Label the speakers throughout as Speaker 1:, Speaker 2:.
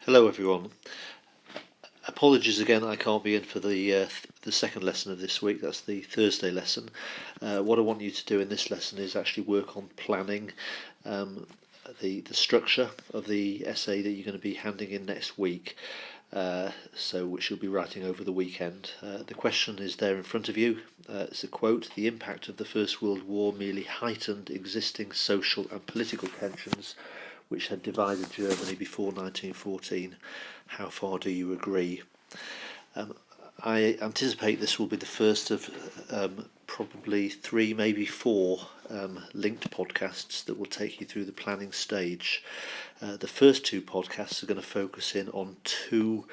Speaker 1: Hello everyone. Apologies again, I can't be in for the second lesson of this week. That's the Thursday lesson. What I want you to do in this lesson is actually work on planning the structure of the essay that you're going to be handing in next week. Which you'll be writing over the weekend. The question is there in front of you. It's a quote: "The impact of the First World War merely heightened existing social and political tensions which had divided Germany before 1914. How far do you agree?" I anticipate this will be the first of probably 3, maybe 4 linked podcasts that will take you through the planning stage. The first 2 podcasts are going to focus in on 2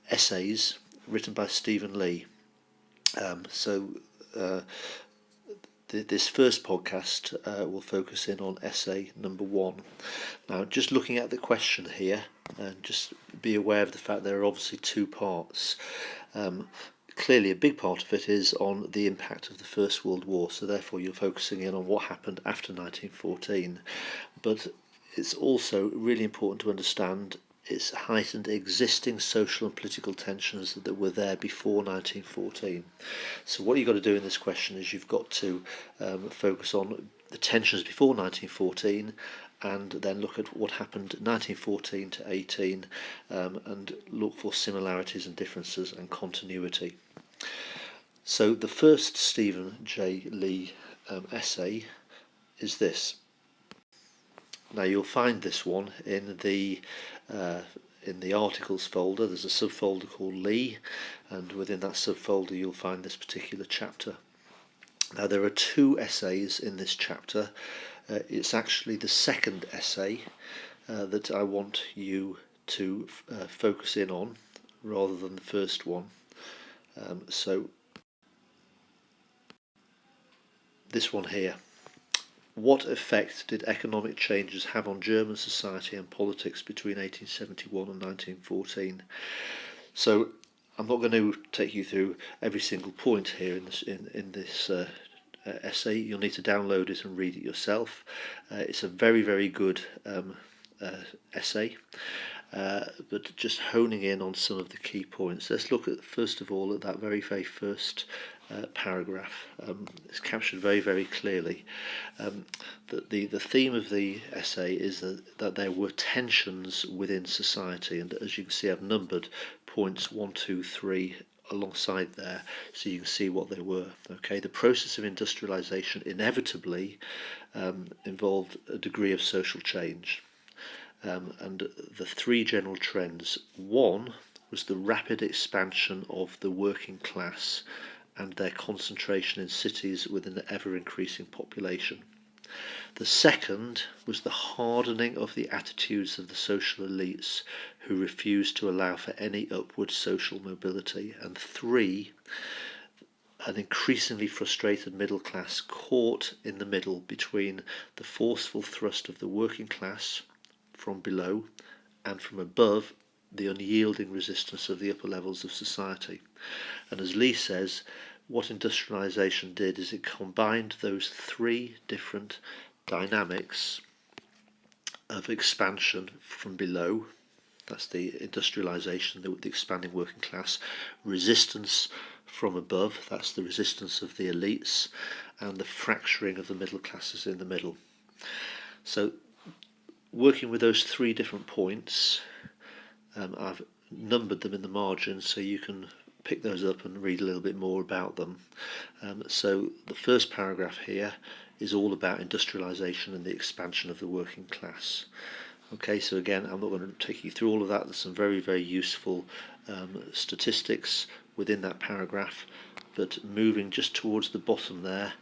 Speaker 1: essays written by Stephen Lee. This first podcast will focus in on essay number 1. Now, just looking at the question here, and just be aware of the fact there are obviously 2 parts. Clearly, a big part of it is on the impact of the First World War, so therefore you're focusing in on what happened after 1914. But it's also really important to understand its heightened existing social and political tensions that were there before 1914. So what you've got to do in this question is you've got to focus on the tensions before 1914 and then look at what happened 1914 to 18 and look for similarities and differences and continuity. So the first Stephen J. Lee essay is this. Now you'll find this one in the articles folder. There's a subfolder called Lee, and within that subfolder you'll find this particular chapter. Now there are 2 essays in this chapter. It's actually the second essay that I want you to focus in on rather than the first one. So this one here. What effect did economic changes have on German society and politics between 1871 and 1914? So I'm not going to take you through every single point here in this essay. You'll need to download it and read it yourself. It's a very, very good essay, but just honing in on some of the key points. Let's look at, first of all, at that very, very first paragraph. It's captured very, very clearly. That the theme of the essay is that there were tensions within society, and as you can see, I've numbered points 1, 2, 3 alongside there, so you can see what they were. Okay, the process of industrialization inevitably involved a degree of social change, and the 3 general trends. 1 was the rapid expansion of the working class and their concentration in cities with an ever-increasing population. The second was the hardening of the attitudes of the social elites who refused to allow for any upward social mobility. And 3, an increasingly frustrated middle class caught in the middle between the forceful thrust of the working class from below and from above the unyielding resistance of the upper levels of society. And as Lee says, what industrialization did is it combined those 3 different dynamics of expansion from below, that's the industrialization, the expanding working class, resistance from above, that's the resistance of the elites, and the fracturing of the middle classes in the middle. So working with those 3 different points, I've numbered them in the margin so you can pick those up and read a little bit more about them. So the first paragraph here is all about industrialization and the expansion of the working class. Okay, so again, I'm not going to take you through all of that. There's some very, very useful statistics within that paragraph, but moving just towards the bottom there,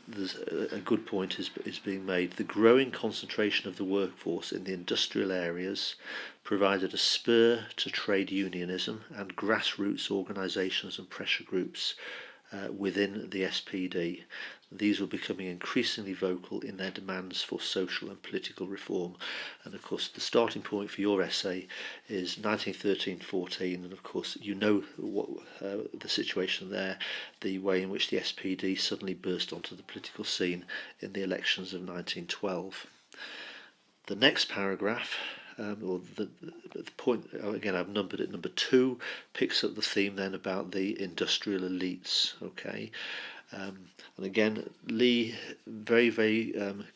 Speaker 1: there's a good point is being made. The growing concentration of the workforce in the industrial areas provided a spur to trade unionism and grassroots organisations and pressure groups within the SPD. These were becoming increasingly vocal in their demands for social and political reform. And of course the starting point for your essay is 1913-14, and of course you know what the situation there, the way in which the SPD suddenly burst onto the political scene in the elections of 1912. The next paragraph or the point, again I've numbered it, number 2 picks up the theme then about the industrial elites. Okay, and again Lee, very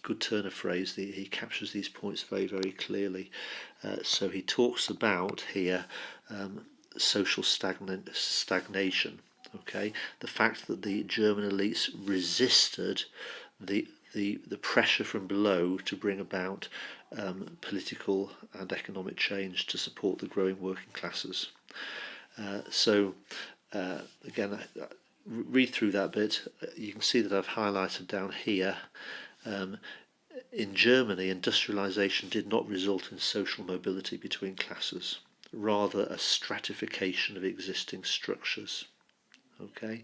Speaker 1: good turn of phrase. He captures these points very clearly. So he talks about here social stagnation. Okay, the fact that the German elites resisted the pressure from below to bring about political and economic change to support the growing working classes. Again, read through that bit. You can see that I've highlighted down here. In Germany, industrialization did not result in social mobility between classes, rather a stratification of existing structures. Okay,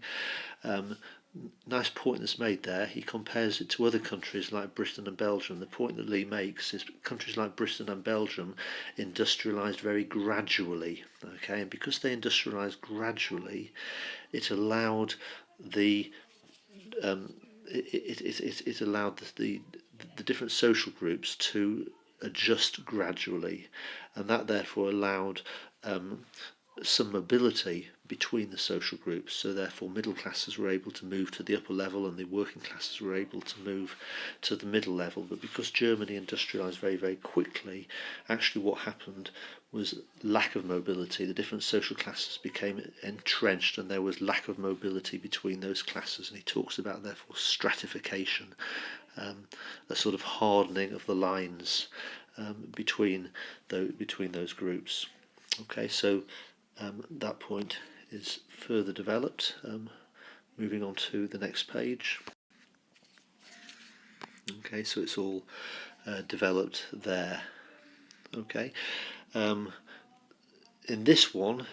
Speaker 1: nice point that's made there. He compares it to other countries like Britain and Belgium. The point that Lee makes is countries like Britain and Belgium industrialised very gradually. Okay, and because they industrialised gradually, it allowed the it allowed the different social groups to adjust gradually, and that therefore allowed some mobility between the social groups. So therefore middle classes were able to move to the upper level and the working classes were able to move to the middle level. But because Germany industrialised very quickly, actually what happened was lack of mobility. The different social classes became entrenched and there was lack of mobility between those classes, and he talks about therefore stratification, a sort of hardening of the lines between those groups. Okay, so that point is further developed. Moving on to the next page. Okay, so it's all developed there. Okay, in this one,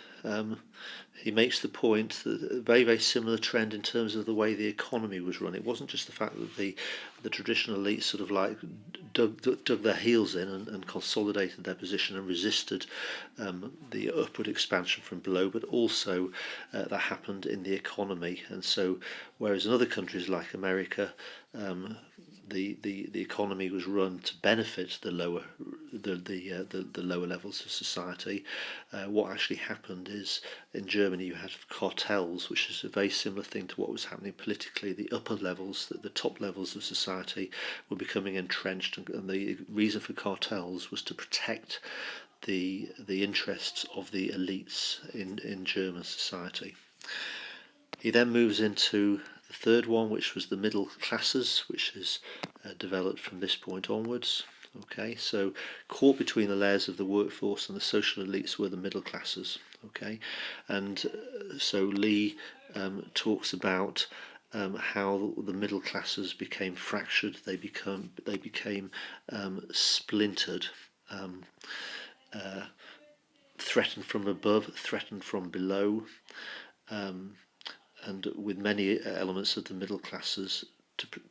Speaker 1: he makes the point that a very similar trend in terms of the way the economy was run. It wasn't just the fact that the traditional elites sort of like dug their heels in and consolidated their position and resisted the upward expansion from below, but also that happened in the economy. And so, whereas in other countries like America, the economy was run to benefit the lower levels of society, what actually happened is in Germany you had cartels, which is a very similar thing to what was happening politically. The upper levels, the top levels of society were becoming entrenched, and the reason for cartels was to protect the interests of the elites in German society. He then moves into the third one, which was the middle classes, which is developed from this point onwards. Okay, so caught between the layers of the workforce and the social elites were the middle classes. Okay, and so Lee talks about how the middle classes became fractured. They became splintered, threatened from above, threatened from below. And with many elements of the middle classes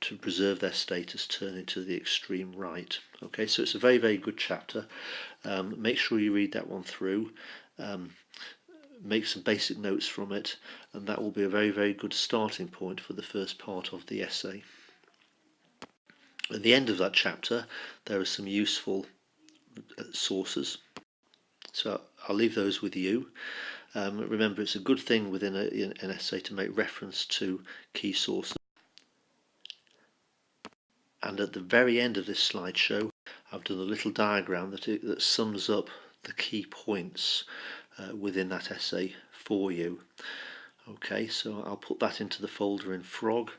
Speaker 1: to preserve their status turning to the extreme right. Okay, so it's a very good chapter. Make sure you read that one through. Make some basic notes from it, and that will be a very good starting point for the first part of the essay. At the end of that chapter, there are some useful sources. So I'll leave those with you. Remember, it's a good thing within an essay to make reference to key sources. And at the very end of this slideshow, I've done a little diagram that sums up the key points within that essay for you. Okay, so I'll put that into the folder in Frog.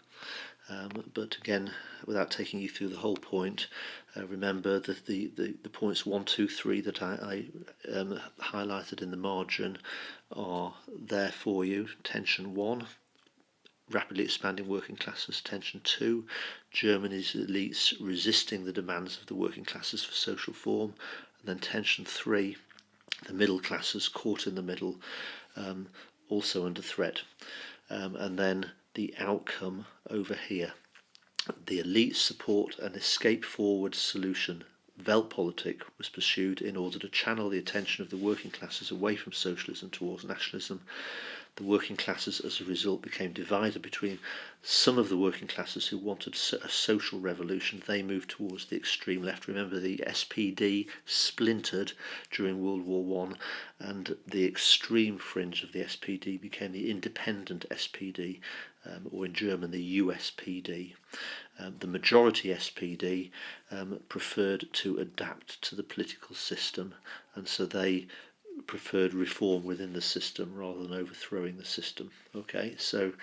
Speaker 1: But again, without taking you through the whole point, remember that the points 1, 2, 3 that I highlighted in the margin are there for you. Tension 1, rapidly expanding working classes. Tension 2, Germany's elites resisting the demands of the working classes for social form. And then tension 3, the middle classes caught in the middle, also under threat. And then the outcome over here. The elites support an escape forward solution. Weltpolitik was pursued in order to channel the attention of the working classes away from socialism towards nationalism. The working classes, as a result, became divided between some of the working classes who wanted a social revolution. They moved towards the extreme left. Remember, the SPD splintered during World War One, and the extreme fringe of the SPD became the independent SPD, or in German, the USPD. The majority SPD preferred to adapt to the political system, and so they preferred reform within the system rather than overthrowing the system. Okay, so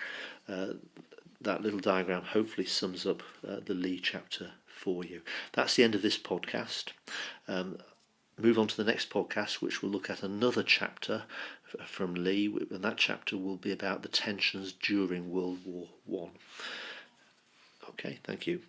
Speaker 1: that little diagram hopefully sums up the Lee chapter for you. That's the end of this podcast. Move on to the next podcast, which will look at another chapter from Lee, and that chapter will be about the tensions during World War One. Okay, thank you.